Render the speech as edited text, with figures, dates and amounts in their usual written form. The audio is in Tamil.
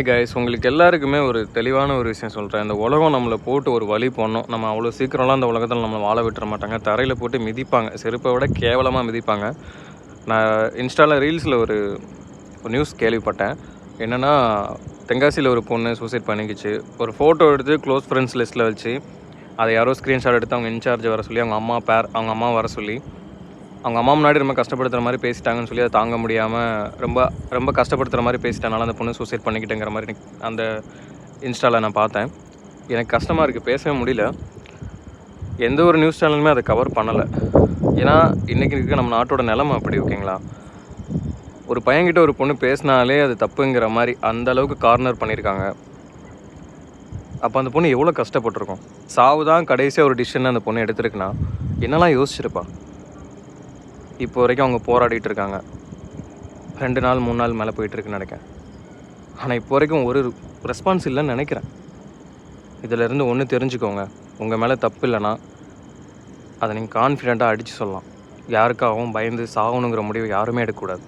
கைஸ், உங்களுக்கு எல்லாருக்குமே ஒரு தெளிவான ஒரு விஷயம் சொல்கிறேன். இந்த உலகம் நம்மளை போட்டு ஒரு வழி பண்ணோம். நம்ம அவ்வளோ சீக்கிரம்லாம் அந்த உலகத்தில் நம்மளை வாழ விட்டுற மாட்டாங்க. தரையில் போட்டு மிதிப்பாங்க, செருப்பை விட கேவலமாக மிதிப்பாங்க. நான் இன்ஸ்டாவில் ரீல்ஸில் ஒரு நியூஸ் கேள்விப்பட்டேன். என்னென்னா, தென்காசியில் ஒரு பொண்ணு சூசைட் பண்ணிக்கிச்சு. ஒரு ஃபோட்டோ எடுத்து க்ளோஸ் ஃப்ரெண்ட்ஸ் லிஸ்ட்டில் வச்சு அதை யாரோ ஸ்க்ரீன்ஷாட் எடுத்து அவங்க இன்சார்ஜ் வர சொல்லி, அவங்க அம்மா வர சொல்லி, அவங்க அம்மா முன்னாடி ரொம்ப கஷ்டப்படுத்துகிற மாதிரி பேசிட்டாங்கன்னு சொல்லி அதை தாங்க முடியாமல் ரொம்ப ரொம்ப கஷ்டப்படுத்துகிற மாதிரி பேசிட்டனால அந்த பொண்ணு சூசைட் பண்ணிக்கிட்டேங்கிற மாதிரி அந்த இன்ஸ்டாவில் நான் பார்த்தேன். எனக்கு கஷ்டமாக இருக்குது, பேசவே முடியல. எந்த ஒரு நியூஸ் சேனலுமே அதை கவர் பண்ணலை. ஏன்னா இன்றைக்கி இருக்க நம்ம நாட்டோட நிலைமை அப்படி, ஓகேங்களா? ஒரு பையன்கிட்ட ஒரு பொண்ணு பேசினாலே அது தப்புங்கிற மாதிரி அந்த அளவுக்கு கார்னர் பண்ணியிருக்காங்க. அப்போ அந்த பொண்ணு எவ்வளோ கஷ்டப்பட்டிருக்கும். சாவு தான் கடைசியாக ஒரு டிசிஷன் அந்த பொண்ணு எடுத்துருக்குன்னா என்னெல்லாம் யோசிச்சிருப்பா. இப்போ வரைக்கும் அவங்க போராடிட்டு இருக்காங்க. 2 நாள் 3 நாள் மேலே போயிட்டுருக்குன்னு நினைக்கிறேன். ஆனால் இப்போ வரைக்கும் ஒரு ரெஸ்பான்ஸ் இல்லைன்னு நினைக்கிறேன். இதிலேருந்து ஒன்று தெரிஞ்சுக்கோங்க, உங்கள் மேலே தப்பு இல்லைன்னா அதை நீங்கள் கான்ஃபிடெண்ட்டாக அடித்து சொல்லலாம். யாருக்காகவும் பயந்து சாகணுங்கிற முடிவு யாருமே எடுக்கக்கூடாது.